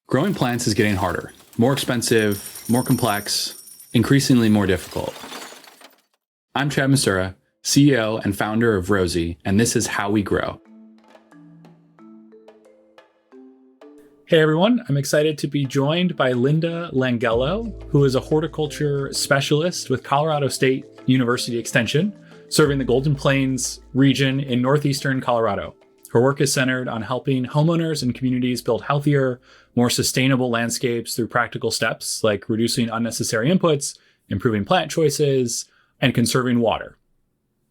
Growing plants is getting harder, more expensive, more complex, increasingly more difficult. I'm Chad Masura, CEO and founder of Rosie, and this is How We Grow. Hey everyone, I'm excited to be joined by Linda Langelo, who is a horticulture specialist with Colorado State University Extension, serving the Golden Plains region in northeastern Colorado. Her work is centered on helping homeowners and communities build healthier, more sustainable landscapes through practical steps like reducing unnecessary inputs, improving plant choices, and conserving water.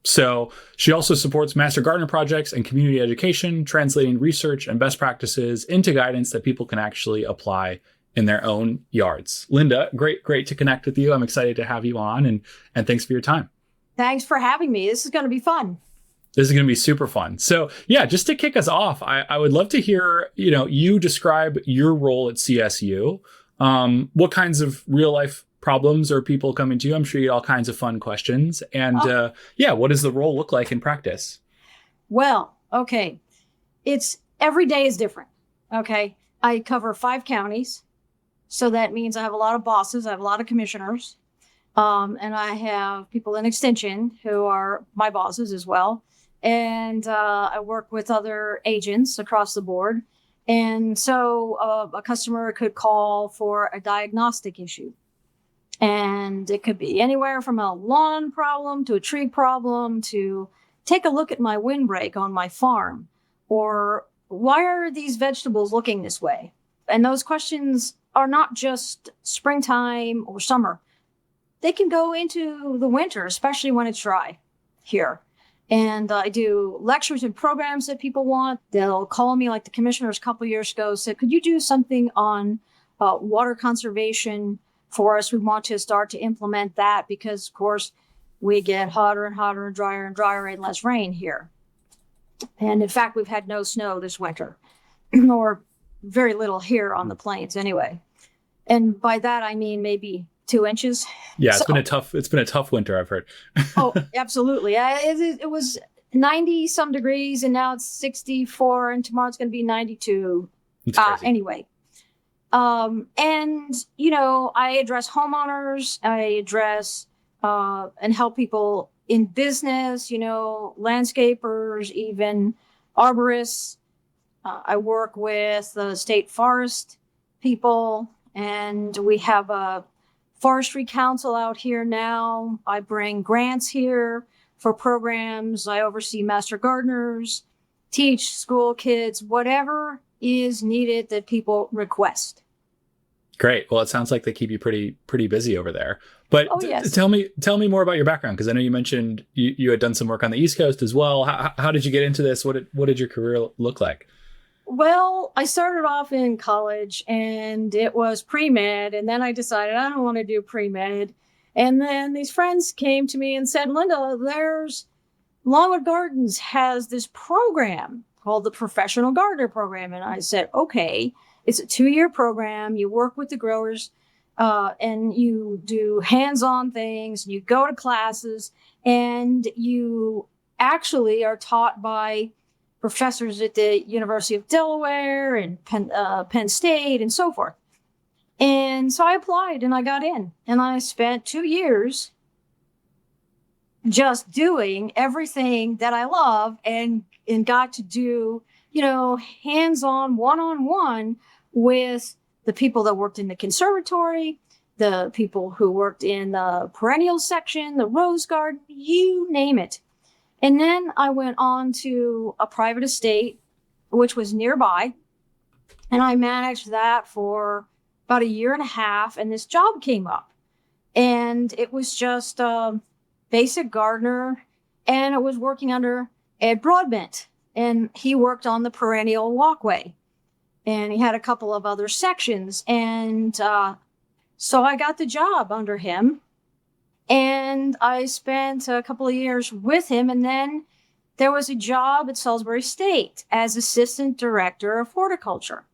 So she also supports master gardener projects and community education, translating research and best practices into guidance that people can actually apply in their own yards. Linda, great to connect with you. I'm excited to have you on, and thanks for your time. Thanks for having me. This is going to be fun. This is going to be super fun. So yeah, just to kick us off, I would love to hear, you describe your role at CSU. What kinds of real life problems are people coming to you? I'm sure you get all kinds of fun questions. And what does the role look like in practice? Well, okay. Every day is different. Okay. I cover 5 counties. So that means I have a lot of bosses. I have a lot of commissioners. And I have people in extension who are my bosses as well. And I work with other agents across the board. And so a customer could call for a diagnostic issue. And it could be anywhere from a lawn problem to a tree problem to take a look at my windbreak on my farm. Or why are these vegetables looking this way? And those questions are not just springtime or summer. They can go into the winter, especially when it's dry here. And I do lectures and programs that people want. They'll call me, like the commissioners a couple of years ago said, could you do something on water conservation for us? We want to start to implement that because, of course, we get hotter and hotter and drier and less rain here. And in fact, we've had no snow this winter, or very little here on the plains anyway. And by that, I mean maybe 2 inches. Yeah, it's been a tough winter, I've heard. Oh, absolutely. It was 90 some degrees and now it's 64 and tomorrow it's going to be 92. Anyway. I address homeowners. I address and help people in business, landscapers, even arborists. I work with the state forest people, and we have a forestry council out here now. I bring grants here for programs. I oversee master gardeners, teach school kids, whatever is needed that people request. Great. Well, it sounds like they keep you pretty busy over there. But yes. Tell me more about your background, because I know you mentioned you had done some work on the East Coast as well. How did you get into this? What did your career look like? Well, I started off in college and it was pre-med. And then I decided I don't want to do pre-med. And then these friends came to me and said, Linda, Longwood Gardens has this program called the Professional Gardener Program. And I said, okay, it's a 2-year program. You work with the growers and you do hands-on things. You go to classes and you actually are taught by professors at the University of Delaware and Penn State and so forth. And so I applied and I got in, and I spent 2 years just doing everything that I love and got to do, hands-on, one-on-one with the people that worked in the conservatory, the people who worked in the perennial section, the rose garden, you name it. And then I went on to a private estate, which was nearby. And I managed that for about 1.5 years. And this job came up. And it was just a basic gardener. And it was working under Ed Broadbent. And he worked on the perennial walkway. And he had a couple of other sections. And so I got the job under him. And I spent a couple of years with him. And then there was a job at Salisbury State as assistant director of horticulture.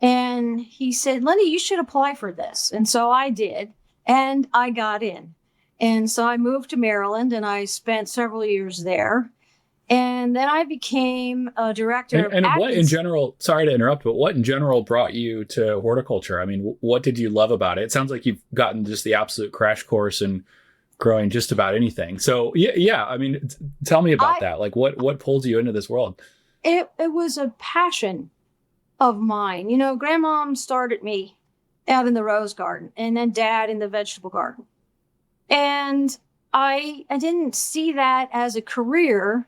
And he said, Linda, you should apply for this. And so I did. And I got in. And so I moved to Maryland and I spent several years there. And then I became a director of And what in Atkins. general, sorry to interrupt, but what in general brought you to horticulture? I mean, what did you love about it? It sounds like you've gotten just the absolute crash course in growing just about anything. So yeah. I mean, tell me about that. Like what pulled you into this world? It was a passion of mine. Grandmom started me out in the rose garden and then dad in the vegetable garden. And I didn't see that as a career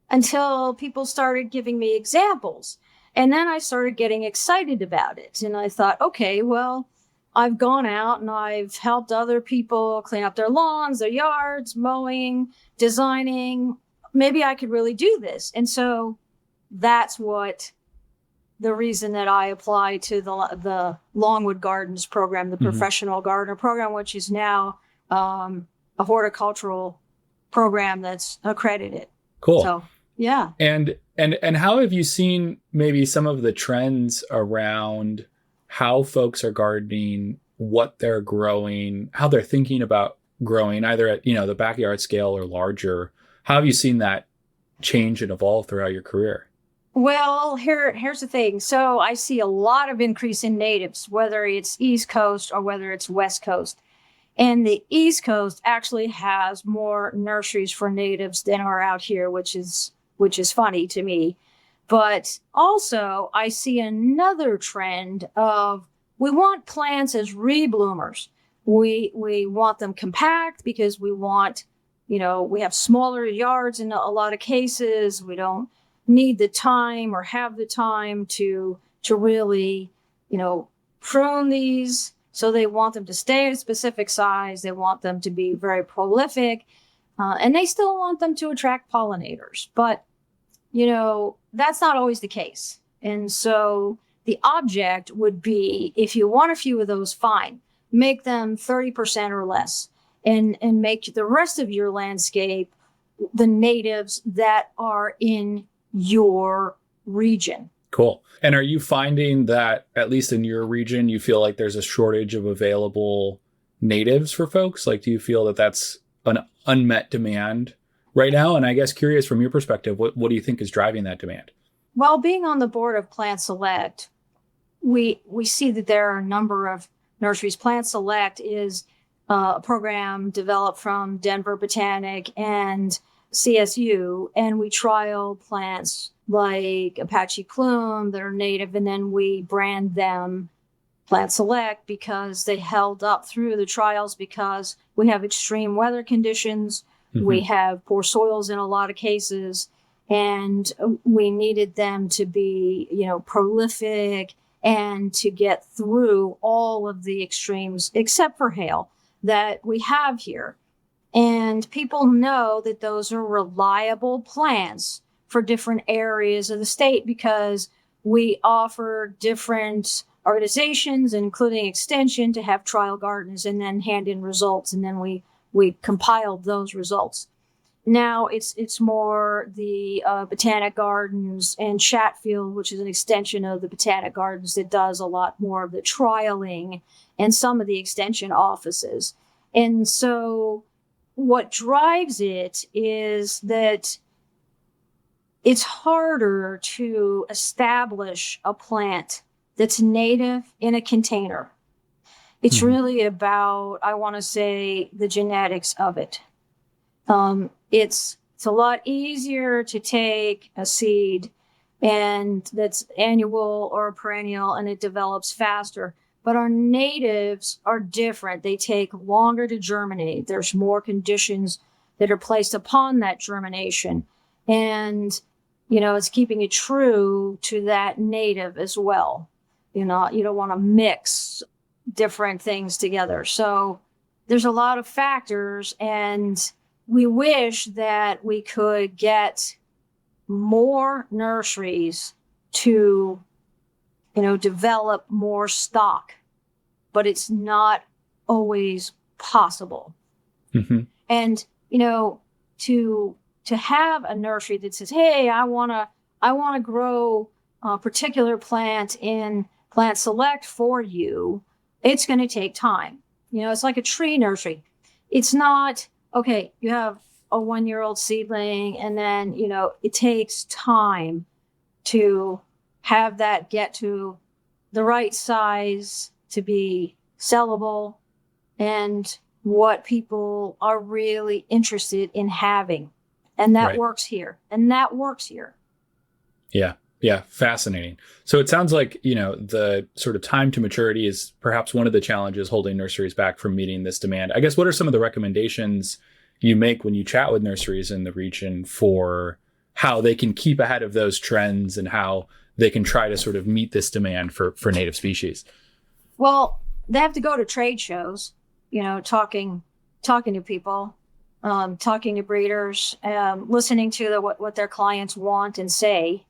until people started giving me examples. And then I started getting excited about it. And I thought, okay, well, I've gone out and I've helped other people clean up their lawns, their yards, mowing, designing. Maybe I could really do this. And so that's what the reason that I applied to the Longwood Gardens program, the professional gardener program, which is now a horticultural program that's accredited. Cool. So, yeah. And how have you seen maybe some of the trends around how folks are gardening, what they're growing, how they're thinking about growing, either at, the backyard scale or larger? How have you seen that change and evolve throughout your career? Well, here's the thing. So I see a lot of increase in natives, whether it's East Coast or whether it's West Coast. And the East Coast actually has more nurseries for natives than are out here, which is funny to me. But also I see another trend of we want plants as rebloomers. We want them compact because we want, we have smaller yards in a lot of cases. We don't need the time or have the time to really, prune these. So they want them to stay at a specific size. They want them to be very prolific. And they still want them to attract pollinators. But, that's not always the case. And so the object would be, if you want a few of those, fine. Make them 30% or less. And make the rest of your landscape the natives that are in your region. Cool. And are you finding that, at least in your region, you feel like there's a shortage of available natives for folks? Like, do you feel that that's an unmet demand right now? And I guess curious from your perspective, what do you think is driving that demand? Well, being on the board of Plant Select, we see that there are a number of nurseries. Plant Select is a program developed from Denver Botanic and CSU, and we trial plants like Apache Plume that are native, and then we brand them Plant Select because they held up through the trials, because we have extreme weather conditions. We have poor soils in a lot of cases, and we needed them to be, prolific and to get through all of the extremes, except for hail, that we have here. And people know that those are reliable plants for different areas of the state because we offer different organizations, including Extension, to have trial gardens and then hand in results. And then we compiled those results. Now it's more the Botanic Gardens and Chatfield, which is an extension of the Botanic Gardens, that does a lot more of the trialing, and some of the extension offices. And so what drives it is that it's harder to establish a plant that's native in a container. It's really about, I want to say, the genetics of it. It's a lot easier to take a seed and that's annual or perennial and it develops faster. But our natives are different. They take longer to germinate. There's more conditions that are placed upon that germination. And, it's keeping it true to that native as well. You don't want to mix different things together. So there's a lot of factors, and we wish that we could get more nurseries to, develop more stock, but it's not always possible. And, to have a nursery that says, hey, I want to grow a particular plant in Plant Select for you, it's going to take time. It's like a tree nursery. It's not, okay, you have a 1-year-old seedling. And then, it takes time to have that get to the right size to be sellable and what people are really interested in having. And that Right. works here. And that works here. Yeah. Yeah. Fascinating. So it sounds like, the sort of time to maturity is perhaps one of the challenges holding nurseries back from meeting this demand. I guess, what are some of the recommendations you make when you chat with nurseries in the region for how they can keep ahead of those trends and how they can try to sort of meet this demand for native species? Well, they have to go to trade shows, talking to people, talking to breeders, listening to what their clients want and say.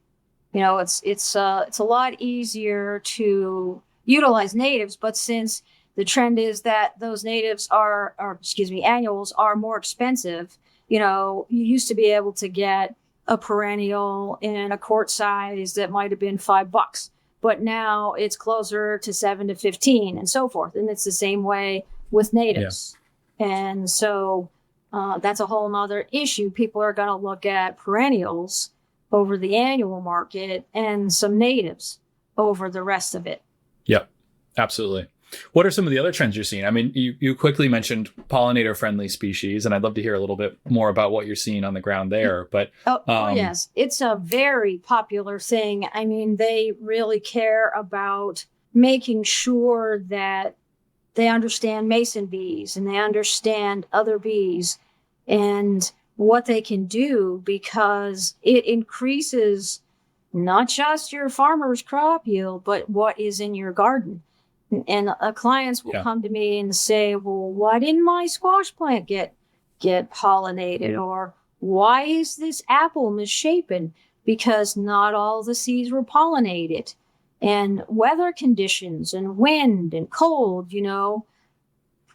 It's a lot easier to utilize natives, but since the trend is that those natives annuals are more expensive, you used to be able to get a perennial in a quart size that might have been $5, but now it's closer to 7 to 15 and so forth. And it's the same way with natives. Yeah. And so that's a whole nother issue. People are going to look at perennials over the annual market and some natives over the rest of it. Yep, absolutely. What are some of the other trends you're seeing? I mean, you quickly mentioned pollinator-friendly species, and I'd love to hear a little bit more about what you're seeing on the ground there. But yes, it's a very popular thing. I mean, they really care about making sure that they understand mason bees and they understand other bees and what they can do, because it increases not just your farmer's crop yield, but what is in your garden. And clients will come to me and say, well, why didn't my squash plant get pollinated? Or why is this apple misshapen? Because not all the seeds were pollinated. And weather conditions and wind and cold,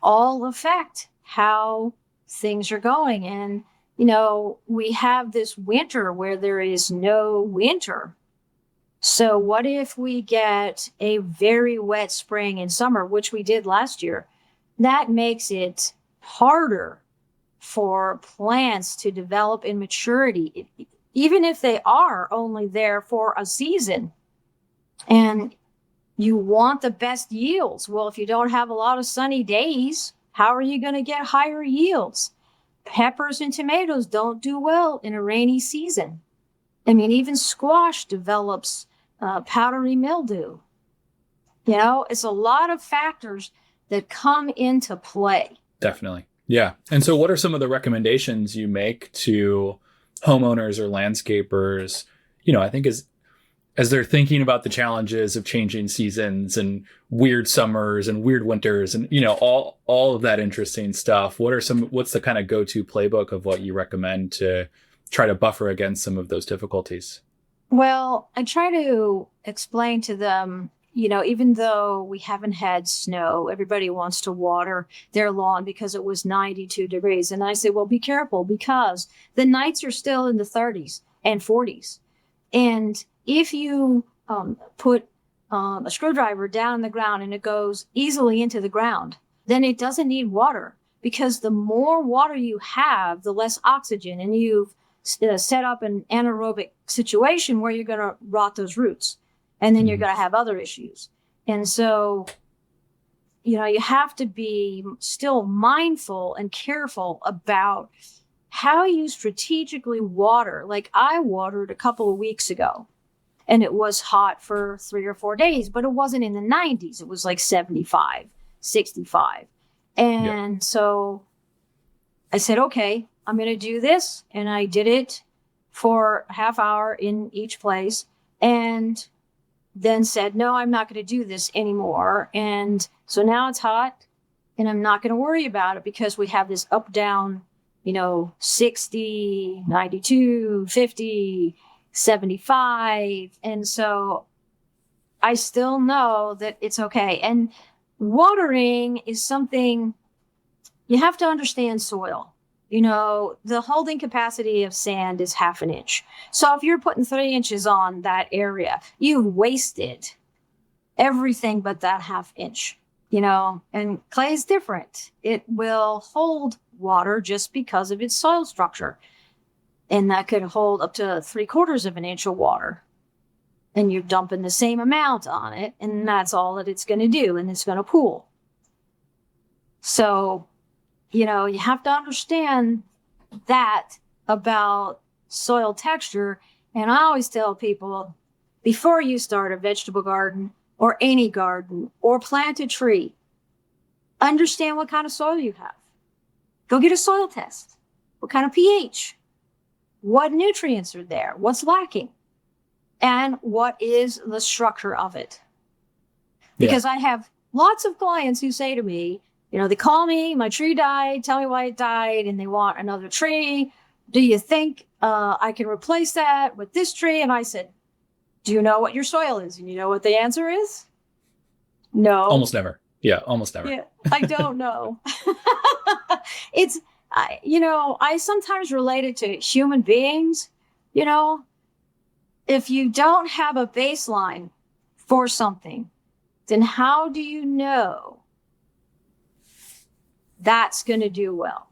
all affect how things are going. And, we have this winter where there is no winter. So what if we get a very wet spring and summer, which we did last year? That makes it harder for plants to develop in maturity, even if they are only there for a season. And you want the best yields. Well, if you don't have a lot of sunny days, how are you going to get higher yields? Peppers and tomatoes don't do well in a rainy season. I mean, even squash develops powdery mildew. It's a lot of factors that come into play. Definitely. Yeah. And so what are some of the recommendations you make to homeowners or landscapers, I think as they're thinking about the challenges of changing seasons and weird summers and weird winters and, all of that interesting stuff? What's the kind of go-to playbook of what you recommend to try to buffer against some of those difficulties? Well, I try to explain to them, even though we haven't had snow, everybody wants to water their lawn because it was 92 degrees. And I say, well, be careful, because the nights are still in the 30s and 40s. And if you put a screwdriver down in the ground and it goes easily into the ground, then it doesn't need water, because the more water you have, the less oxygen, and you've set up an anaerobic situation where you're going to rot those roots, and then you're going to have other issues. And so, you have to be still mindful and careful about how you strategically water. Like I watered a couple of weeks ago, and it was hot for 3 or 4 days, but it wasn't in the 90s. It was like 75, 65. And so I said, okay, I'm going to do this. And I did it for a half hour in each place, and then said, no, I'm not going to do this anymore. And so now it's hot, and I'm not going to worry about it, because we have this up, down, 60, 92, 50, 75. And so I still know that it's okay. And watering is something you have to understand soil. The holding capacity of sand is 1/2 inch. So if you're putting 3 inches on that area, you've wasted everything but that 1/2 inch. and clay is different. It will hold water just because of its soil structure. And that could hold up to 3/4 of an inch of water. And you're dumping the same amount on it, and that's all that it's going to do, and it's going to pool. So, you have to understand that about soil texture. And I always tell people, before you start a vegetable garden or any garden or plant a tree, understand what kind of soil you have. Go get a soil test. What kind of pH? What nutrients are there? What's lacking? And what is the structure of it? Because I have lots of clients who say to me, they call me, my tree died, tell me why it died, and they want another tree. Do you think I can replace that with this tree? And I said, do you know what your soil is? And you know what the answer is? No. Almost never. Yeah, almost never. Yeah, I don't know. I sometimes relate it to human beings. If you don't have a baseline for something, then how do you know that's going to do well?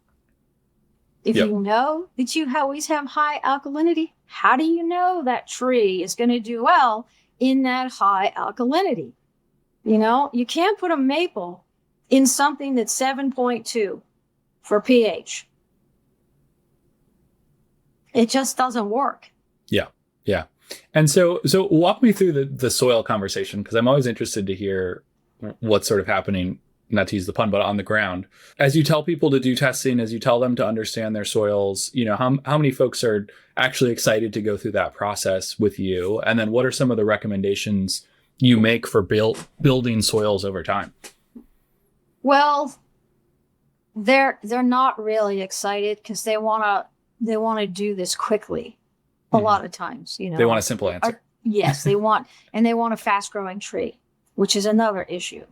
If you know that you always have high alkalinity, how do you know that tree is going to do well in that high alkalinity? You can't put a maple in something that's 7.2 for pH. It just doesn't work. Yeah. And so walk me through the soil conversation, because I'm always interested to hear what's sort of happening, not to use the pun, but on the ground. As you tell people to do testing, as you tell them to understand their soils, how many folks are actually excited to go through that process with you? And then what are some of the recommendations you make for building soils over time? Well, they're not really excited because they want to do this quickly. A lot of times, they want a simple answer. Yes, they want a fast growing tree, which is another issue.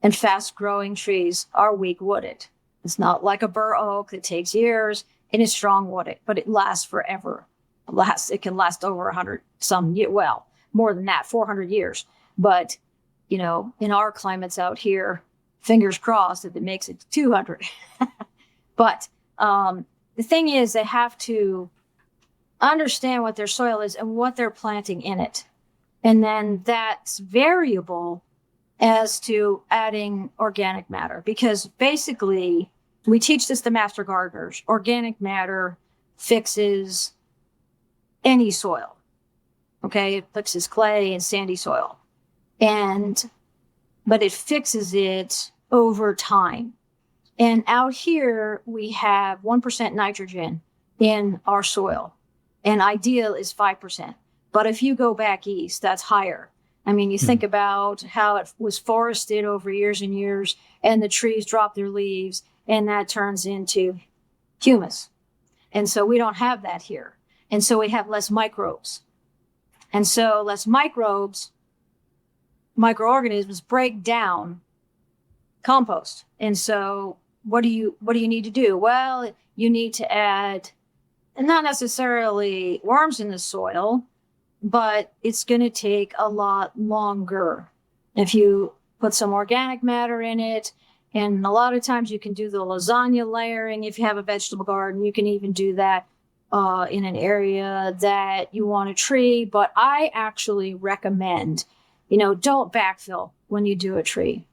And fast growing trees are weak wooded. It's not like a bur oak that takes years, and it's strong wooded, but it lasts forever. It can last over 100 more than that, 400 years. But, in our climates out here, fingers crossed that it makes it to 200. But the thing is, they have to understand what their soil is and what they're planting in it. And then that's variable as to adding organic matter. Because basically, we teach this to master gardeners. Organic matter fixes any soil. Okay, it fixes clay and sandy soil. But it fixes it over time. And out here, we have 1% nitrogen in our soil. And ideal is 5%. But if you go back east, that's higher. I mean, you think about how it was forested over years and years, and the trees drop their leaves, and that turns into humus. And so we don't have that here. And so we have less microbes. And so less microorganisms break down compost. And so what do you need to do? Well, you need to add, and not necessarily worms in the soil, but it's going to take a lot longer if you put some organic matter in it. And a lot of times you can do the lasagna layering. If you have a vegetable garden, you can even do that in an area that you want a tree. But I actually recommend, don't backfill when you do a tree.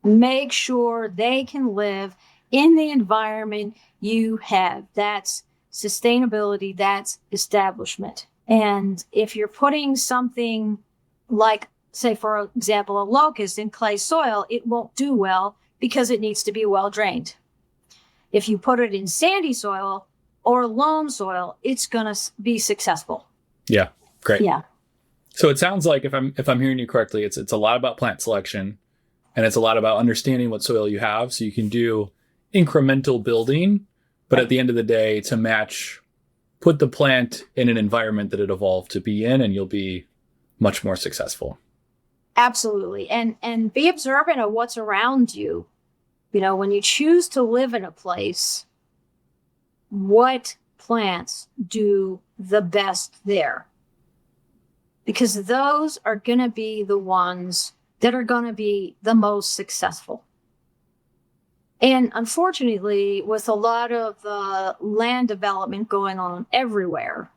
Make sure they can live in the environment you have. That's sustainability, that's establishment. And if you're putting something like, say, for example, a locust in clay soil, it won't do well because it needs to be well drained. If you put it in sandy soil or loam soil, it's going to be successful. Yeah, great. Yeah. So it sounds like, if I'm hearing you correctly, it's a lot about plant selection, and it's a lot about understanding what soil you have so you can do incremental building, but at the end of the day, to put the plant in an environment that it evolved to be in, and you'll be much more successful. Absolutely. And be observant of what's around you. When you choose to live in a place, what plants do the best there? Because those are going to be the ones that are going to be the most successful. And unfortunately, with a lot of land development going on everywhere,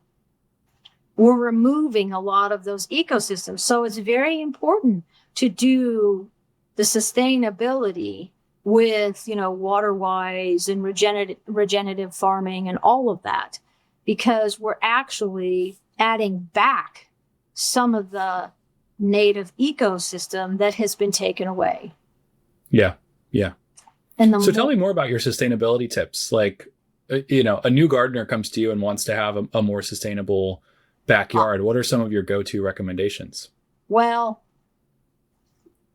we're removing a lot of those ecosystems. So it's very important to do the sustainability with, water-wise and regenerative farming and all of that, because we're actually adding back some of the native ecosystem that has been taken away. Yeah. And so tell me more about your sustainability tips. Like, a new gardener comes to you and wants to have a more sustainable backyard. What are some of your go-to recommendations? Well,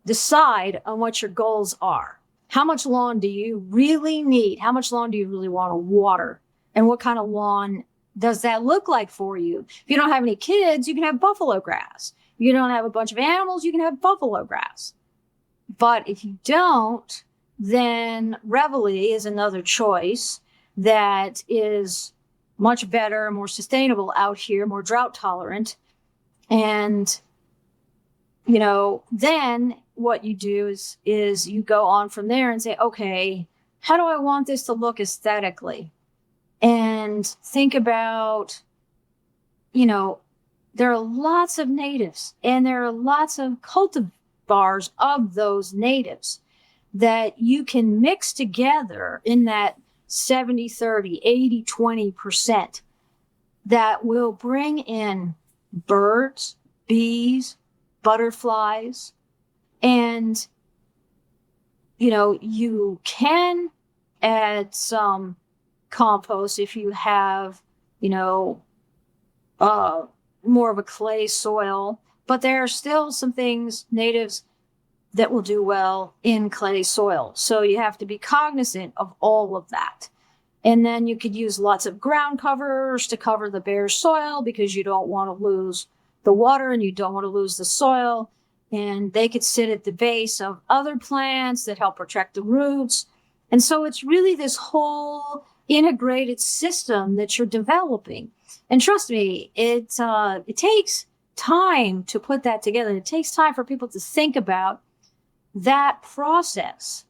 decide on what your goals are. How much lawn do you really need? How much lawn do you really want to water? And what kind of lawn does that look like for you? If you don't have any kids, you can have buffalo grass. If you don't have a bunch of animals, you can have buffalo grass. But if you don't, then Reveille is another choice that is much better, more sustainable out here, more drought tolerant. And, then what you do is you go on from there and say, okay, how do I want this to look aesthetically? And think about, there are lots of natives and there are lots of cultivars of those natives that you can mix together in that 70-30, 80-20% that will bring in birds, bees, butterflies, and, you can add some compost if you have, more of a clay soil, but there are still some things, natives, that will do well in clay soil. So you have to be cognizant of all of that. And then you could use lots of ground covers to cover the bare soil because you don't want to lose the water and you don't want to lose the soil. And they could sit at the base of other plants that help protect the roots. And so it's really this whole integrated system that you're developing. And trust me, it takes time to put that together. It takes time for people to think about that process.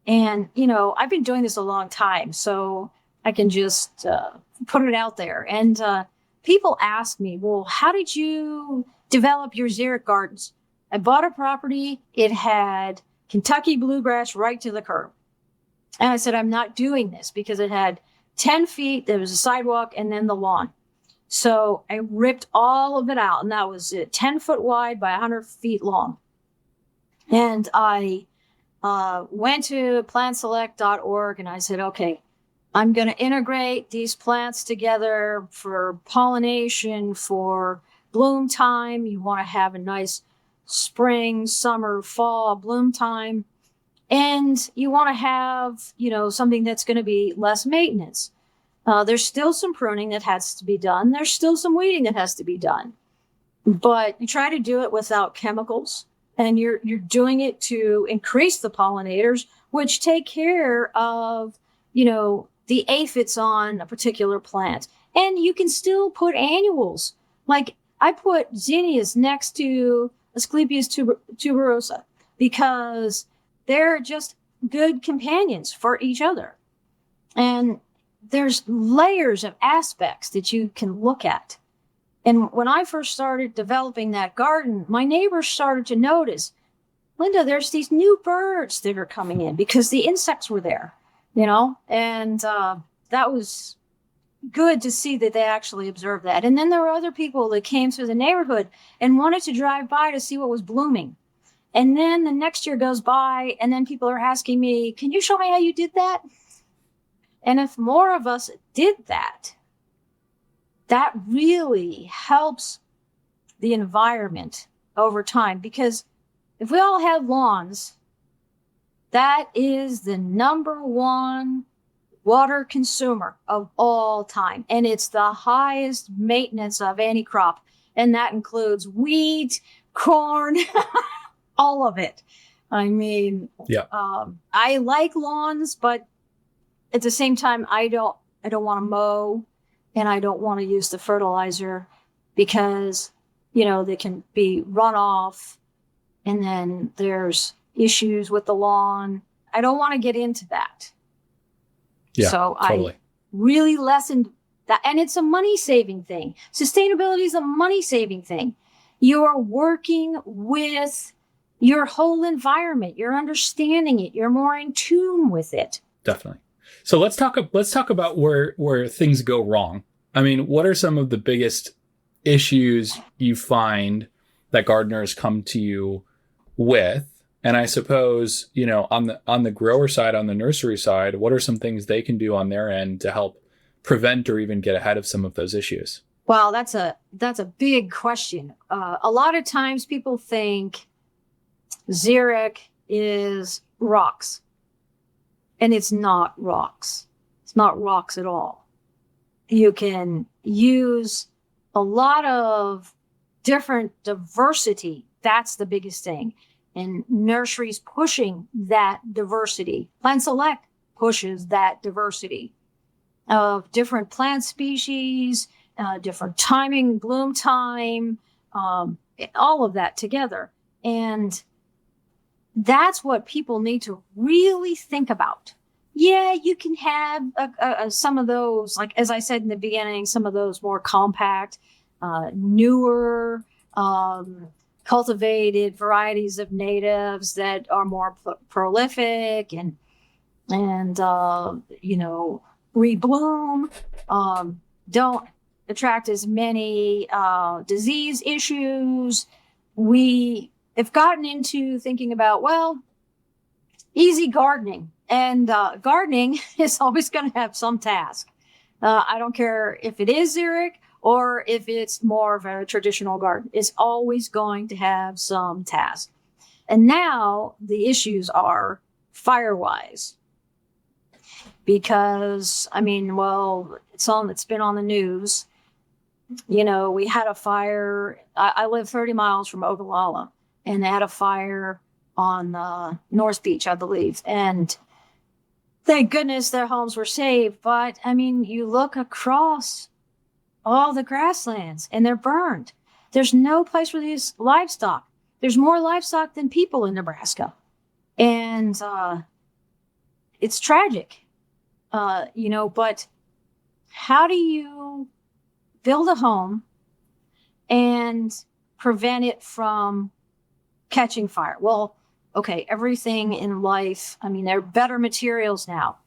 And, I've been doing this a long time, so I can just put it out there. And people ask me, well, how did you develop your xeric gardens? I bought a property. It had Kentucky bluegrass right to the curb. And I said, I'm not doing this because it had 10 feet. There was a sidewalk and then the lawn. So I ripped all of it out. And that was 10 foot wide by 100 feet long. And I went to plantselect.org and I said, okay, I'm going to integrate these plants together for pollination, for bloom time. You want to have a nice spring, summer, fall bloom time. And you want to have, something that's going to be less maintenance. There's still some pruning that has to be done. There's still some weeding that has to be done. But you try to do it without chemicals. And you're doing it to increase the pollinators, which take care of, the aphids on a particular plant. And you can still put annuals. Like I put zinnias next to Asclepias tuberosa because they're just good companions for each other. And there's layers of aspects that you can look at. And when I first started developing that garden, my neighbors started to notice, Linda, there's these new birds that are coming in because the insects were there, and that was good to see that they actually observed that. And then there were other people that came through the neighborhood and wanted to drive by to see what was blooming. And then the next year goes by and then people are asking me, can you show me how you did that? And if more of us did that, that really helps the environment over time. Because if we all had lawns, that is the number one water consumer of all time. And it's the highest maintenance of any crop. And that includes wheat, corn, all of it. I mean, yeah. I like lawns, but at the same time, I don't want to mow and I don't want to use the fertilizer because, they can be runoff And then there's issues with the lawn. I don't want to get into that. Yeah, so totally. I really lessened that. And it's a money saving thing. Sustainability is a money saving thing. You are working with your whole environment. You're understanding it. You're more in tune with it. Definitely. So let's talk about where things go wrong. I mean, what are some of the biggest issues you find that gardeners come to you with? And I suppose, on the grower side, on the nursery side, what are some things they can do on their end to help prevent or even get ahead of some of those issues? Wow, that's a big question. A lot of times people think xeric is rocks, and it's not rocks. It's not rocks at all. You can use a lot of different diversity. That's the biggest thing. And nurseries pushing that diversity. Plant Select pushes that diversity of different plant species, different timing, bloom time, all of that together. And that's what people need to really think about. Yeah, you can have some of those, like as I said in the beginning, some of those more compact, newer, cultivated varieties of natives that are more prolific and rebloom, don't attract as many disease issues. We have gotten into thinking about, well, easy gardening. And gardening is always going to have some task. I don't care if it is xeric or if it's more of a traditional garden. It's always going to have some task. And now the issues are fire-wise. Because, it's been on the news. We had a fire. I live 30 miles from Ogallala, and they had a fire on North Beach, I believe. And thank goodness their homes were saved. But, you look across all the grasslands and they're burned. There's no place for these livestock. There's more livestock than people in Nebraska. And it's tragic, but how do you build a home and prevent it from catching fire? Well, okay, everything in life, there are better materials now,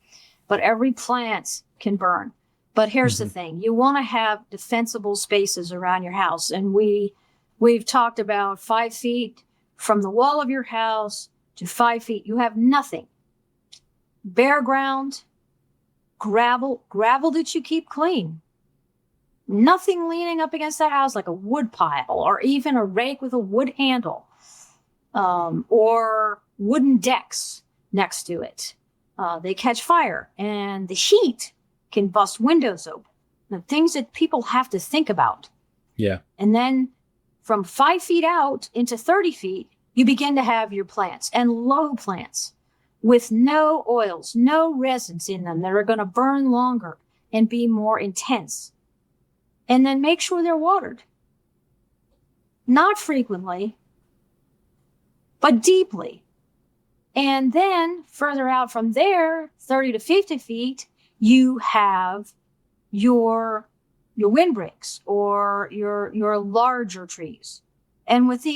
but every plant can burn. But here's the thing. You want to have defensible spaces around your house. And we've talked about 5 feet from the wall of your house to 5 feet. You have nothing. Bare ground, gravel that you keep clean. Nothing leaning up against that house like a wood pile or even a rake with a wood handle, or wooden decks next to it. They catch fire and the heat can bust windows open. The things that people have to think about. Yeah. And then from 5 feet out into 30 feet, you begin to have your plants and low plants with no oils, no resins in them that are going to burn longer and be more intense. And then make sure they're watered. Not frequently, but deeply. And then further out from there, 30 to 50 feet, you have your windbreaks or your larger trees. And with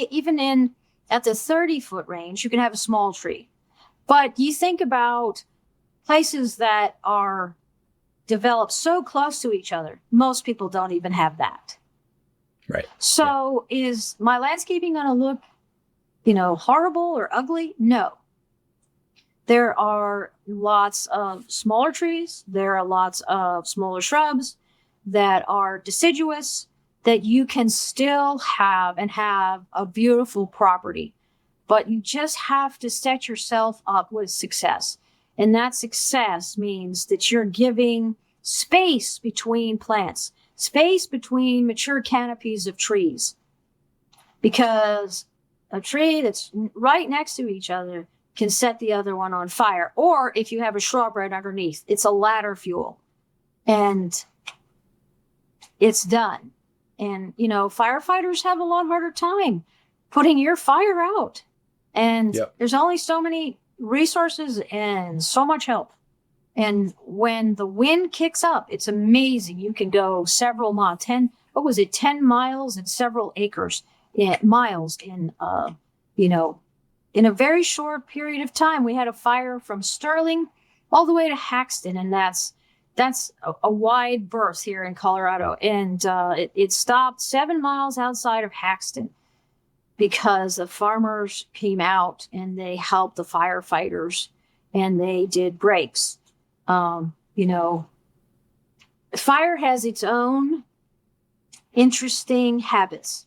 at the 30-foot range, you can have a small tree. But you think about places that are developed so close to each other, most people don't even have that. Right. So is my landscaping going to look, horrible or ugly? No. There are lots of smaller trees. There are lots of smaller shrubs that are deciduous that you can still have and have a beautiful property. But you just have to set yourself up with success. And that success means that you're giving space between plants, space between mature canopies of trees. Because a tree that's right next to each other can set the other one on fire. Or if you have a shrub right underneath, it's a ladder fuel. And it's done. And, firefighters have a lot harder time putting your fire out And Yep. there's only so many resources and so much help. And when the wind kicks up, it's amazing. You can go several miles, 10 miles and several acres, miles in, in a very short period of time. We had a fire from Sterling all the way to Haxton, and that's a wide berth here in Colorado. And it stopped 7 miles outside of Haxton because the farmers came out and they helped the firefighters and they did breaks. Fire has its own interesting habits.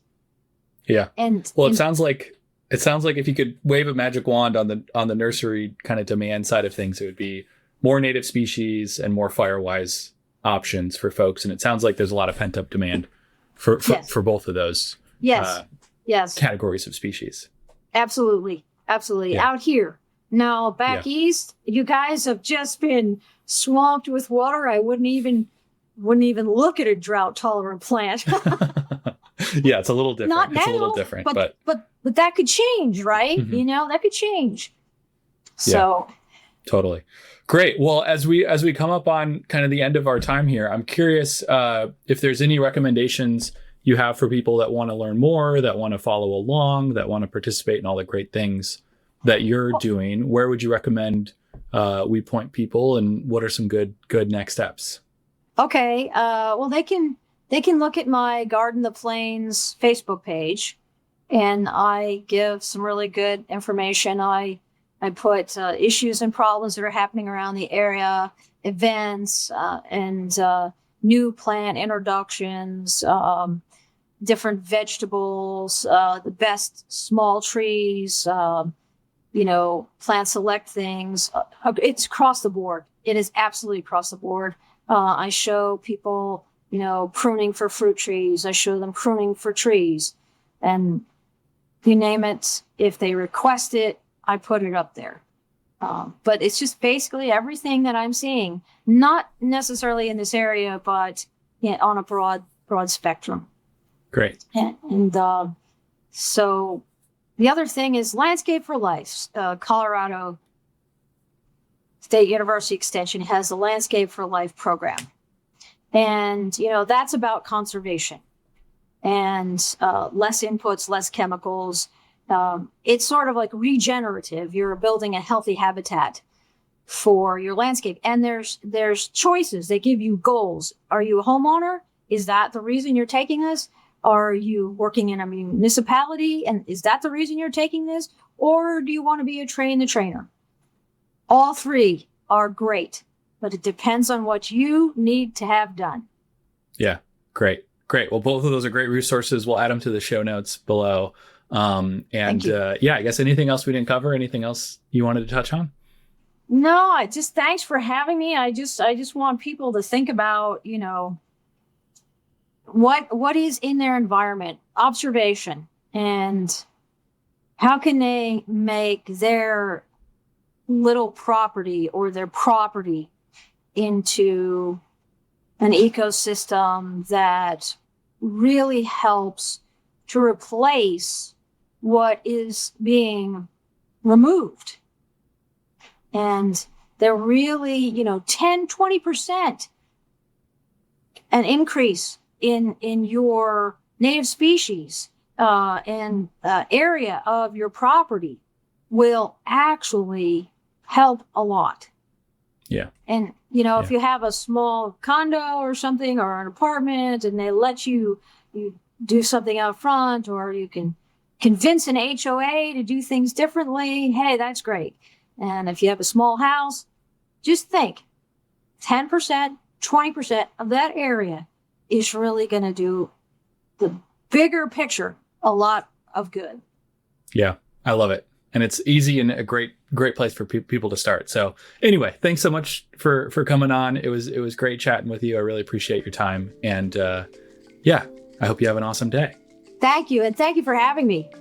Yeah. And it sounds like if you could wave a magic wand on the nursery kind of demand side of things, it would be more native species and more Firewise options for folks. And it sounds like there's a lot of pent up demand for both of those. Yes. Yes. Categories of species. Absolutely. Absolutely. Yeah. Out here. Now back east, you guys have just been swamped with water. I wouldn't even look at a drought tolerant plant. Yeah, it's a little different. Not now, it's a little different, but that could change, right? Mm-hmm. That could change. So totally. Great. Well, as we come up on kind of the end of our time here, I'm curious if there's any recommendations you have for people that want to learn more, that want to follow along, that want to participate in all the great things that you're doing. Where would you recommend we point people, and what are some good next steps? Okay. Well, they can look at my Garden the Plains Facebook page, and I give some really good information. I put issues and problems that are happening around the area, events, and new plant introductions, different vegetables, the best small trees, plant select things. It's across the board. It is absolutely across the board. I show people, pruning for fruit trees. I show them pruning for trees, and you name it. If they request it, I put it up there. But it's just basically everything that I'm seeing, not necessarily in this area, but on a broad spectrum. Great. And so the other thing is Landscape for Life. Colorado State University Extension has the Landscape for Life program. And, that's about conservation and less inputs, less chemicals. It's sort of like regenerative. You're building a healthy habitat for your landscape. And there's choices. They give you goals. Are you a homeowner? Is that the reason you're taking this? Are you working in a municipality? And is that the reason you're taking this? Or do you want to be a train the trainer? All three are great, but it depends on what you need to have done. Yeah, great. Well, both of those are great resources. We'll add them to the show notes below. I guess anything else we didn't cover? Anything else you wanted to touch on? No, thanks for having me. I just want people to think about, what is in their environment, observation, and how can they make their little property or their property into an ecosystem that really helps to replace what is being removed. And they're really, 10, 20% an increase in your native species and area of your property will actually help a lot. Yeah. And, if you have a small condo or something or an apartment and they let you do something out front, or you can convince an HOA to do things differently, hey, that's great. And if you have a small house, just think 10%, 20% of that area is really going to do the bigger picture a lot of good. Yeah, I love it. And it's easy and a great place for people to start. So anyway, thanks so much for coming on. It was great chatting with you. I really appreciate your time. And I hope you have an awesome day. Thank you. And thank you for having me.